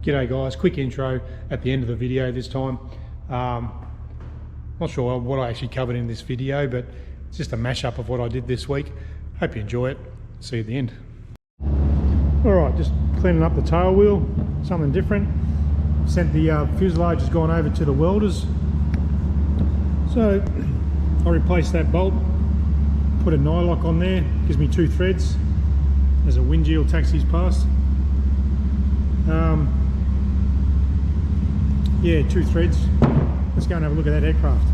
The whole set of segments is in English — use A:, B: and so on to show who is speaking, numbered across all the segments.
A: G'day guys, quick intro at the end of the video this time. Not sure what I actually covered in this video, but it's just a mashup of what I did this week. Hope you enjoy it. See you at the end. Alright, just cleaning up the tail wheel, something different. Sent the fuselage has gone over to the welders. So I replaced that bolt, put a nylock on there, gives me 2 threads as a wind yield taxis past. Yeah, 2 threads. Let's go and have a look at that aircraft.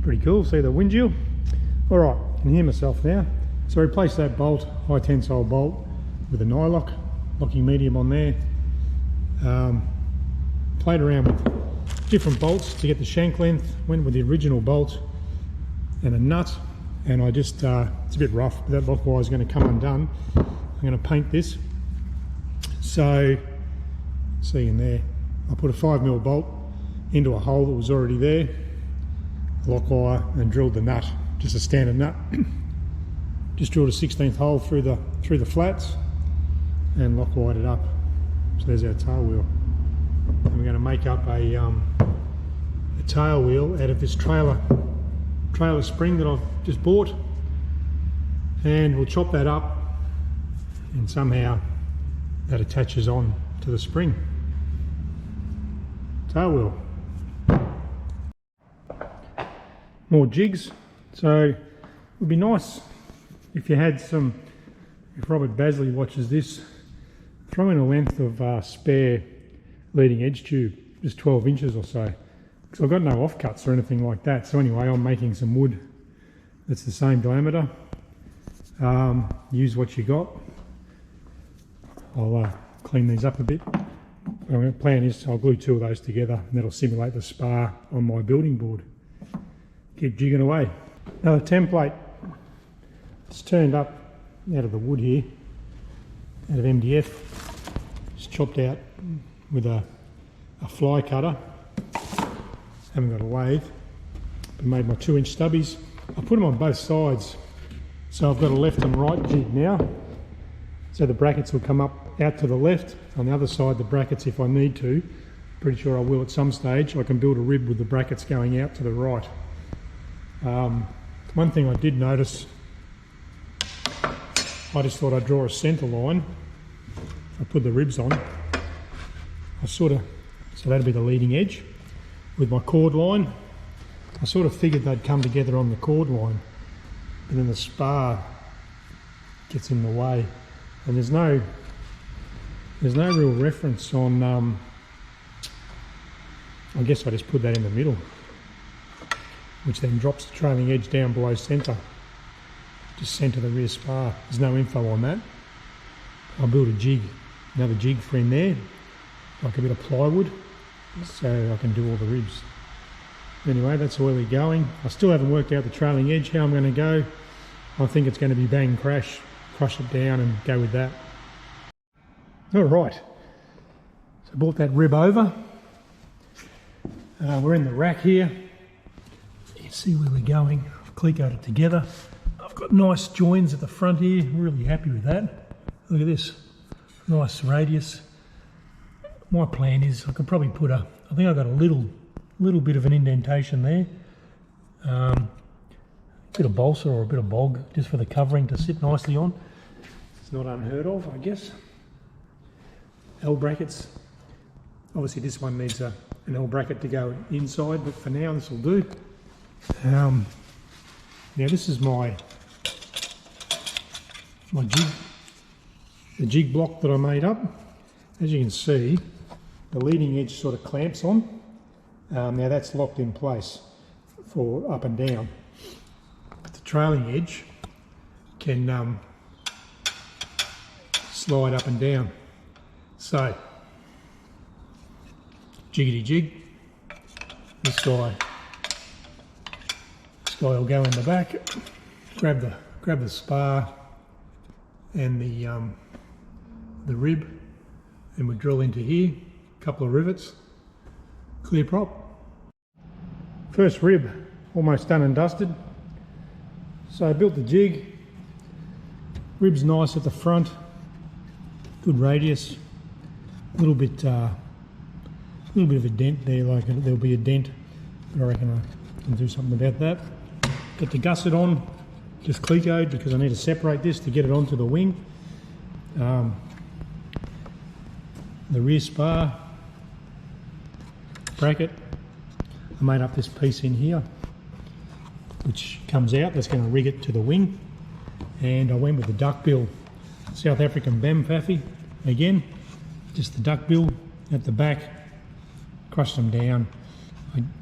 A: Pretty cool, see the wind yield? Alright, I can hear myself now. So I replaced that bolt, high tensile bolt, with a nylock, locking medium on there. Played around with different bolts to get the shank length, went with the original bolt and a nut, and I just, it's a bit rough, but that lock wire is going to come undone. I'm going to paint this. So, see in there, I put a 5mm bolt into a hole that was already there, lock wire, and drilled the nut, just a standard nut. Just drilled a 16th hole through the flats and lock wired it up. So there's our tail wheel. And we're going to make up a tail wheel out of this trailer spring that I've just bought, and we'll chop that up, and somehow that attaches on to the spring. Tail wheel. More jigs. So it would be nice if you had some, if Robert Basley watches this, throw in a length of spare leading edge tube, just 12 inches or so, because I've got no offcuts or anything like that. So anyway, I'm making some wood that's the same diameter. Use what you got. I'll clean these up a bit. My plan is I'll glue 2 of those together, and that'll simulate the spar on my building board. Keep jigging away. Now the template, it's turned up out of the wood here, out of MDF. It's chopped out with a fly cutter. Haven't got a lathe, but made my 2-inch stubbies. I put them on both sides, so I've got a left and right jig now. So the brackets will come up out to the left. On the other side, the brackets, if I need to, pretty sure I will at some stage, I can build a rib with the brackets going out to the right. One thing I did notice, I just thought I'd draw a centre line. I put the ribs on. So that'd be the leading edge with my cord line. I sort of figured they'd come together on the cord line, and then the spar gets in the way. And there's no real reference on, I guess I just put that in the middle, which then drops the trailing edge down below centre, just centre the rear spar. There's no info on that. I'll build a jig, another jig for in there, like a bit of plywood, so I can do all the ribs. Anyway, that's where we're going. I still haven't worked out the trailing edge, how I'm going to go. I think it's going to be bang crash, crush it down and go with that. Alright, so I brought that rib over. We're in the rack here. You can see where we're going. I've clecoed it together. I've got nice joins at the front here. Really happy with that. Look at this, nice radius. My plan is I could probably put I think I've got a little bit of an indentation there. Bit of balsa or a bit of bog just for the covering to sit nicely on. It's not unheard of, I guess. L brackets. Obviously this one needs an L bracket to go inside, but for now this will do. Now this is my jig, the jig block that I made up. As you can see, the leading edge sort of clamps on. Now that's locked in place for up and down, but the trailing edge can slide up and down. So, jiggity jig. This guy will go in the back. Grab the spar and the rib, and we drill into here. A couple of rivets. Clear prop. First rib almost done and dusted. So I built the jig. Rib's nice at the front. Good radius. A little bit of a dent there, like there'll be a dent, but I reckon I can do something about that. Got the gusset on, just clecoed because I need to separate this to get it onto the wing. The rear spar, bracket. I made up this piece in here, which comes out, that's going to rig it to the wing. And I went with the duckbill, South African BAM Faffy, again. Just the duckbill at the back, crush them down.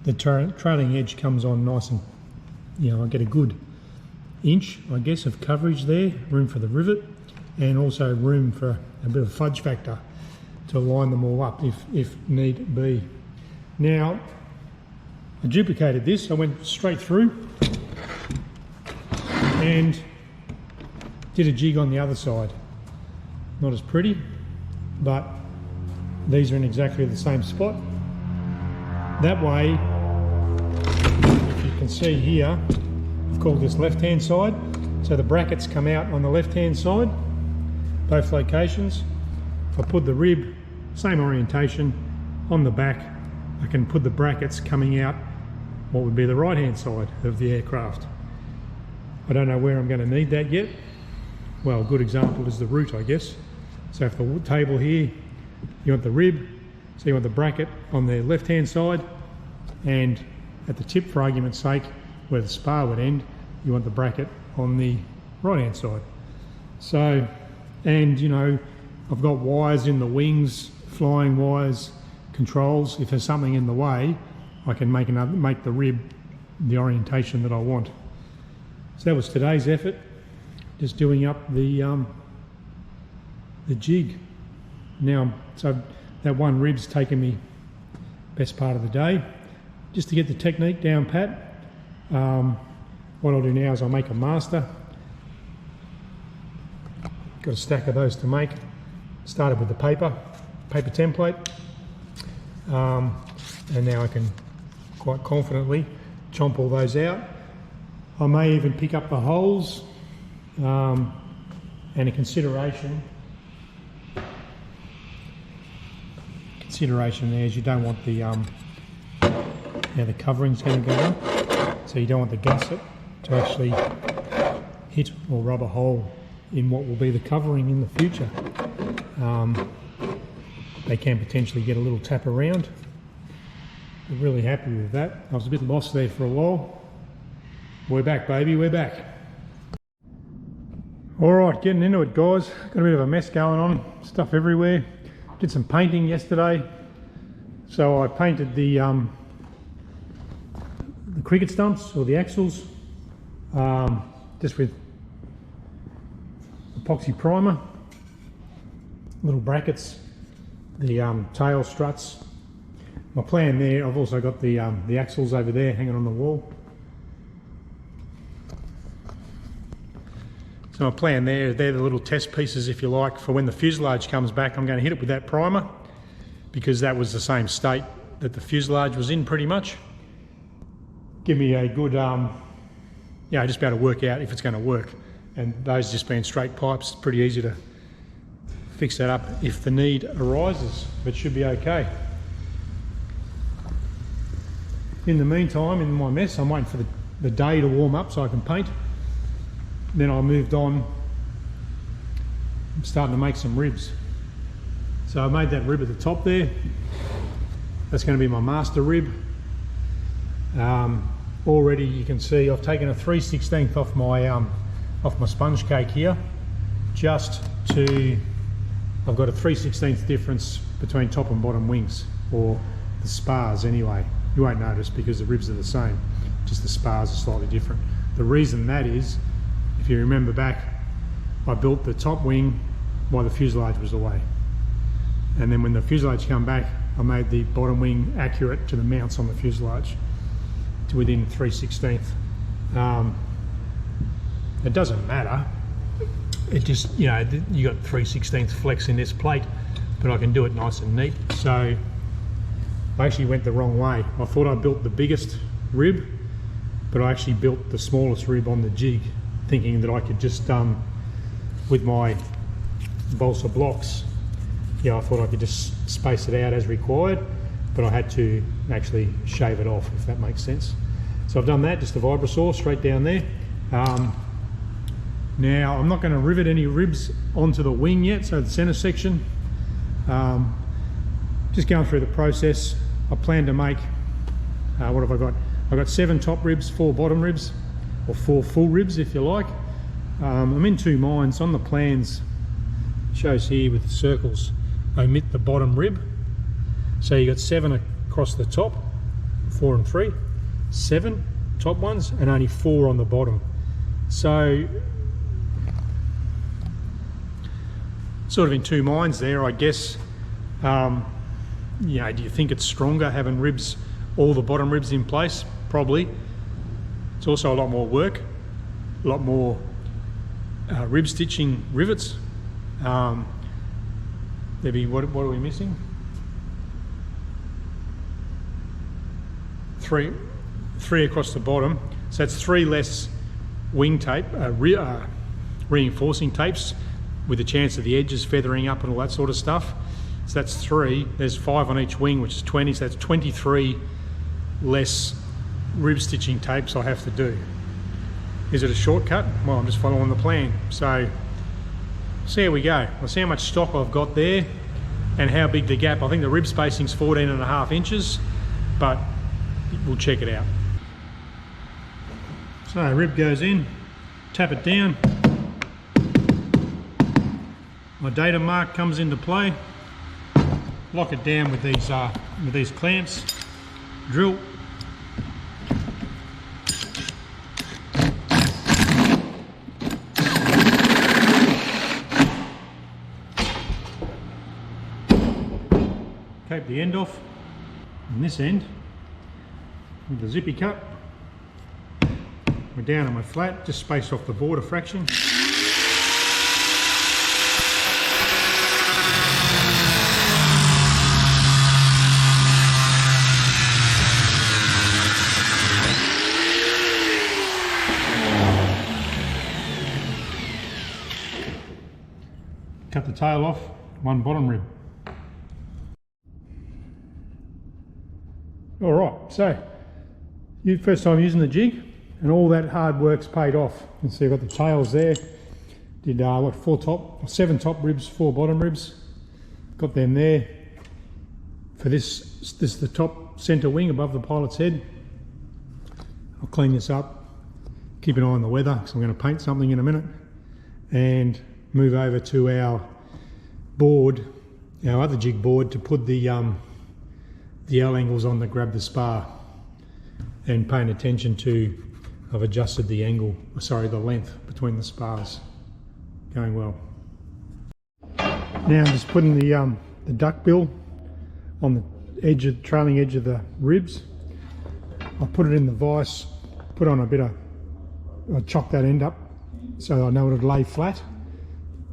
A: The trailing edge comes on nice and, I get a good inch, I guess, of coverage there, room for the rivet, and also room for a bit of fudge factor to line them all up if need be. Now, I duplicated this, I went straight through and did a jig on the other side. Not as pretty, but these are in exactly the same spot. That way, if you can see here, I've called this left-hand side. So the brackets come out on the left-hand side, both locations. If I put the rib, same orientation, on the back, I can put the brackets coming out what would be the right-hand side of the aircraft. I don't know where I'm going to need that yet. Well, a good example is the root, I guess. So if the table here, you want the rib, so you want the bracket on the left-hand side, and at the tip, for argument's sake, where the spar would end, you want the bracket on the right-hand side. So, and I've got wires in the wings, flying wires, controls. If there's something in the way, I can make the rib the orientation that I want. So that was today's effort, just doing up the jig. Now, so that one rib's taken me best part of the day, just to get the technique down pat. What I'll do now is I'll make a master. Got a stack of those to make. Started with the paper template, and now I can quite confidently chomp all those out. I may even pick up the holes, and a consideration there is you don't want the the covering's going to go up, so you don't want the gusset to actually hit or rub a hole in what will be the covering in the future. They can potentially get a little tap around. I'm really happy with that. I was a bit lost there for a while. We're back, baby, we're back. All right, getting into it, guys. Got a bit of a mess going on, stuff everywhere. Did some painting yesterday. So I painted the cricket stumps, or the axles, just with epoxy primer. Little brackets, the tail struts. My plan there, I've also got the axles over there hanging on the wall. So my plan there, they're the little test pieces, if you like, for when the fuselage comes back. I'm going to hit it with that primer, because that was the same state that the fuselage was in pretty much. Give me a good, just be able to work out if it's going to work. And those just being straight pipes, pretty easy to fix that up if the need arises, but should be okay. In the meantime, in my mess, I'm waiting for the day to warm up so I can paint. Then I moved on, I'm starting to make some ribs. So I made that rib at the top there. That's going to be my master rib. Already you can see I've taken a 3/16 off my sponge cake here, just to, I've got a 3/16 difference between top and bottom wings, or the spars anyway. You won't notice because the ribs are the same, just the spars are slightly different. The reason that is, if you remember back, I built the top wing while the fuselage was away. And then when the fuselage come back, I made the bottom wing accurate to the mounts on the fuselage to within 3/16. It doesn't matter. It just, you know, you got 3/16 flex in this plate, but I can do it nice and neat. So I actually went the wrong way. I thought I built the biggest rib, but I actually built the smallest rib on the jig, thinking that I could just, with my balsa blocks, yeah, I thought I could just space it out as required, but I had to actually shave it off, if that makes sense. So I've done that, just a vibrosaw straight down there. Now I'm not going to rivet any ribs onto the wing yet, so the center section. Just going through the process. I plan to make, what have I got? I've got 7 top ribs, 4 bottom ribs, or 4 full ribs if you like. I'm in 2 minds. On the plans, it shows here with the circles, omit the bottom rib. So you got 7 across the top, 4 and 3, 7 top ones, and only 4 on the bottom. So sort of in 2 minds there, I guess. You know, do you think it's stronger having ribs, all the bottom ribs in place? Probably. It's also a lot more work, a lot more rib stitching rivets. Maybe what are we missing? 3 across the bottom. So that's 3 less wing tape, reinforcing tapes, with the chance of the edges feathering up and all that sort of stuff. So that's 3. There's 5 on each wing, which is 20. So that's 23 less rib stitching tapes I have to do. Is it a shortcut? Well, I'm just following the plan. So here we go. I'll see how much stock I've got there and how big the gap. I think the rib spacing's 14.5 inches, but we'll check it out. So rib goes in, tap it down. My data mark comes into play. Lock it down with these clamps. Drill. Tape the end off on this end with the zippy cut. We're down on my flat, just spaced off the board a fraction. Cut the tail off, 1 bottom rib. All right, so first time using the jig, and all that hard work's paid off. You can see I've got the tails there. Did 7 top ribs, 4 bottom ribs. Got them there. For this is the top center wing above the pilot's head. I'll clean this up. Keep an eye on the weather, because I'm going to paint something in a minute, and move over to our board, our other jig board, to put the L angles on that grab the spar, and paying attention to, I've adjusted the angle, sorry, the length between the spars. Going well. Now I'm just putting the duck bill on the edge of, trailing edge of the ribs. I put it in the vise, put on a bit of, I chock that end up so I know it'll lay flat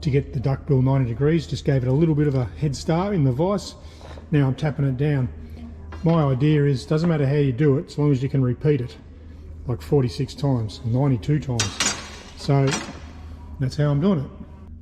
A: to get the duck bill 90 degrees. Just gave it a little bit of a head start in the vise. Now I'm tapping it down. My idea is, doesn't matter how you do it, as long as you can repeat it like 46 times, 92 times. So that's how I'm doing it.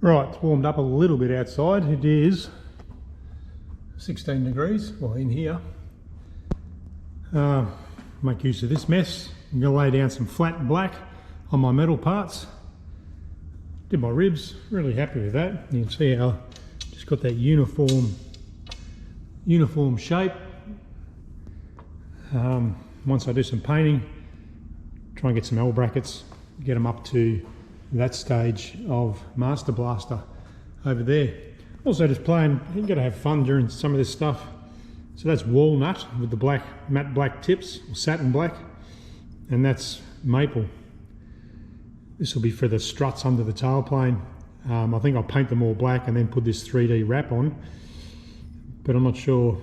A: Right, it's warmed up a little bit outside. It is 16 degrees, well, in here. Make use of this mess. I'm going to lay down some flat black on my metal parts. Did my ribs, really happy with that. You can see how just got that uniform shape. Once I do some painting, try and get some L brackets, get them up to that stage of Master Blaster over there. Also just playing, you've got to have fun during some of this stuff. So that's walnut with the black, matte black tips, or satin black, and that's maple. This will be for the struts under the tailplane. I think I'll paint them all black and then put this 3D wrap on. but I'm not sure.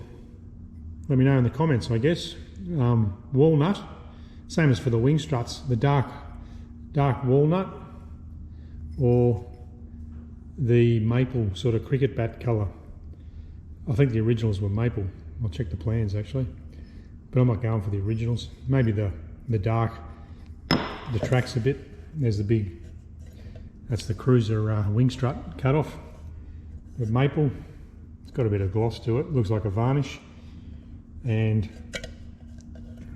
A: Let me know in the comments, I guess. Walnut, same as for the wing struts, the dark walnut, or the maple sort of cricket bat colour. I think the originals were maple. I'll check the plans actually, but I'm not going for the originals. Maybe the dark detracts a bit. There's the big, that's the cruiser wing strut cut off with maple. It's got a bit of gloss to it, looks like a varnish. And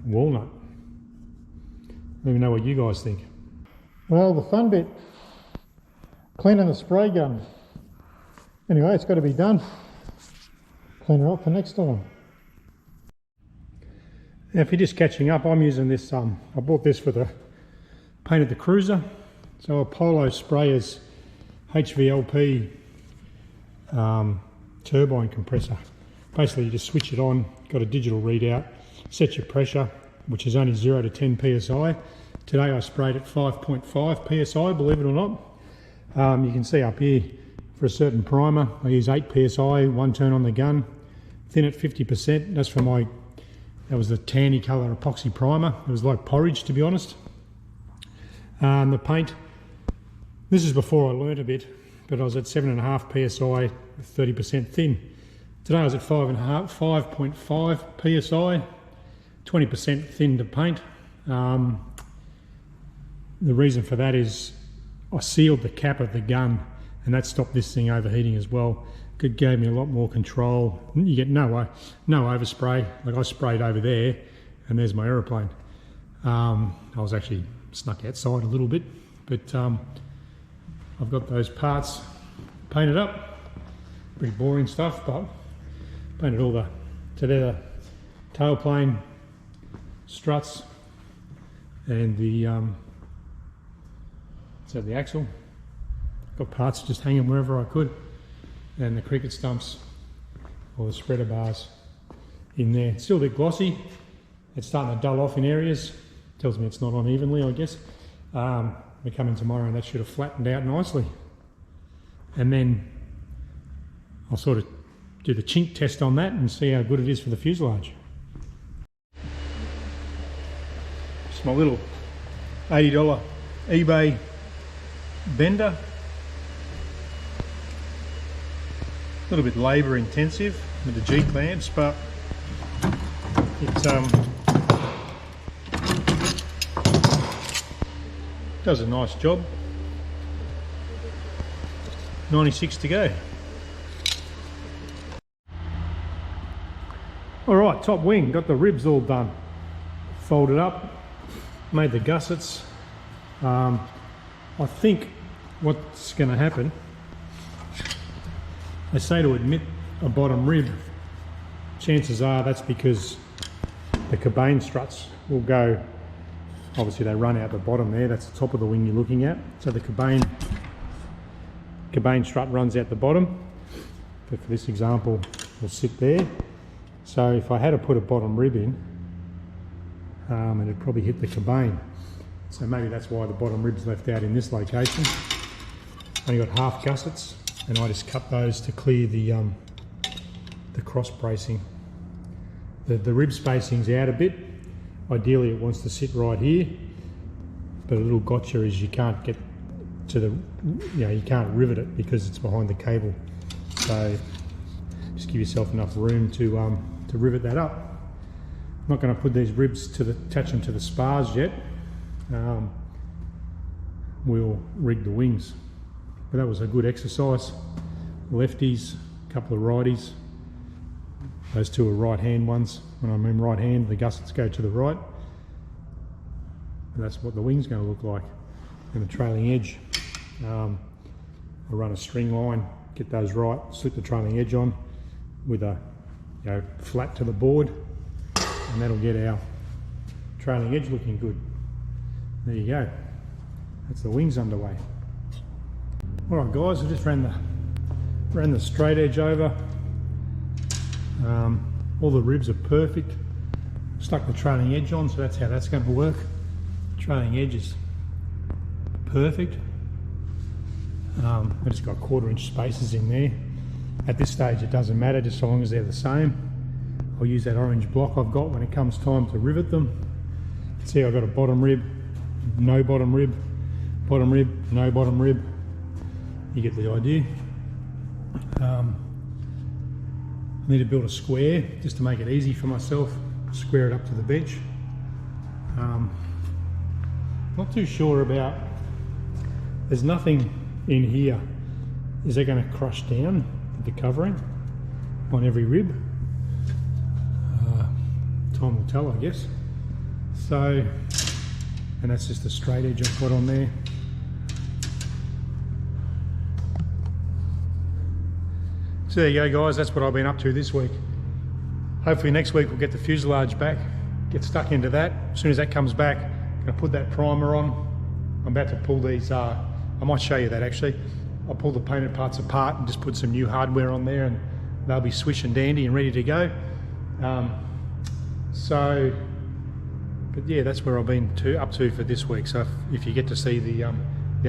A: walnut. Let me know what you guys think. Well, the fun bit, cleaning the spray gun. Anyway, it's got to be done. Clean her up for next time. Now, if you're just catching up, I'm using this, I bought this for the painted the cruiser. So a Polo Sprayer's HVLP turbine compressor. Basically you just switch it on, got a digital readout, set your pressure, which is only 0 to 10 psi. Today I sprayed at 5.5 psi, believe it or not. You can see up here, for a certain primer, I use 8 psi, one turn on the gun, thin at 50%. That's for my, that was the tanny colour epoxy primer. It was like porridge, to be honest. The paint, this is before I learnt a bit, but I was at 7.5 psi, 30% thin. Today I was at 5.5 psi, 20% thin to paint. The reason for that is I sealed the cap of the gun, and that stopped this thing overheating as well. It gave me a lot more control. You get no overspray. Like I sprayed over there, and there's my aeroplane. I was actually snuck outside a little bit, but I've got those parts painted up. Pretty boring stuff, but painted all the tailplane, struts, and the the axle. Got parts just hanging wherever I could, and the cricket stumps or the spreader bars in there. It's still a bit glossy. It's starting to dull off in areas. Tells me it's not on evenly, I guess. We come in tomorrow and that should have flattened out nicely. And then I'll sort of do the chink test on that and see how good it is for the fuselage. It's my little $80 eBay bender. A little bit labour intensive with the G-clamps, but it does a nice job. 96 to go. Alright, top wing, got the ribs all done. Folded up, made the gussets. I think what's going to happen, they say to admit a bottom rib. Chances are that's because the cabane struts will go, obviously they run out the bottom there, that's the top of the wing you're looking at. So the cabane strut runs out the bottom, but for this example will sit there. So if I had to put a bottom rib in, it'd probably hit the cabane. So maybe that's why the bottom rib's left out in this location. Only got half gussets, and I just cut those to clear the cross bracing. The rib spacing's out a bit. Ideally it wants to sit right here, but a little gotcha is you can't get to the, you can't rivet it because it's behind the cable. So just give yourself enough room to rivet that up. I'm not going to put these ribs attach them to the spars yet. We'll rig the wings. But that was a good exercise. Lefties, a couple of righties. Those two are right hand ones. When I mean right hand, the gussets go to the right. And that's what the wing's going to look like. And the trailing edge, I'll run a string line, get those right, slip the trailing edge on with a flat to the board, and that'll get our trailing edge looking good. There you go. That's the wings underway. Alright guys, I just ran the straight edge over. All the ribs are perfect. Stuck the trailing edge on, so that's how that's going to work. Trailing edge is perfect. I just got 1/4 inch spaces in there. At this stage it doesn't matter, just so long as they're the same. I'll use that orange block I've got when it comes time to rivet them. See, I've got a bottom rib, no bottom rib, no bottom rib. You get the idea. I need to build a square just to make it easy for myself. Square it up to the bench. Not too sure about, there's nothing in here. Is that going to crush down the covering on every rib? Time will tell, I guess. So, and that's just a straight edge I've got on there. So there you go guys, that's what I've been up to this week. Hopefully next week we'll get the fuselage back, get stuck into that. As soon as that comes back, I'm going to put that primer on. I'm about to pull these, I might show you that actually. I'll pull the painted parts apart and just put some new hardware on there, and they'll be swish and dandy and ready to go. But yeah, that's where I've been up to for this week. So if you get to see the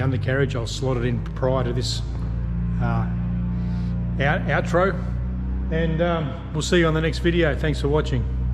A: undercarriage, I'll slot it in prior to this outro, and we'll see you on the next video. Thanks for watching.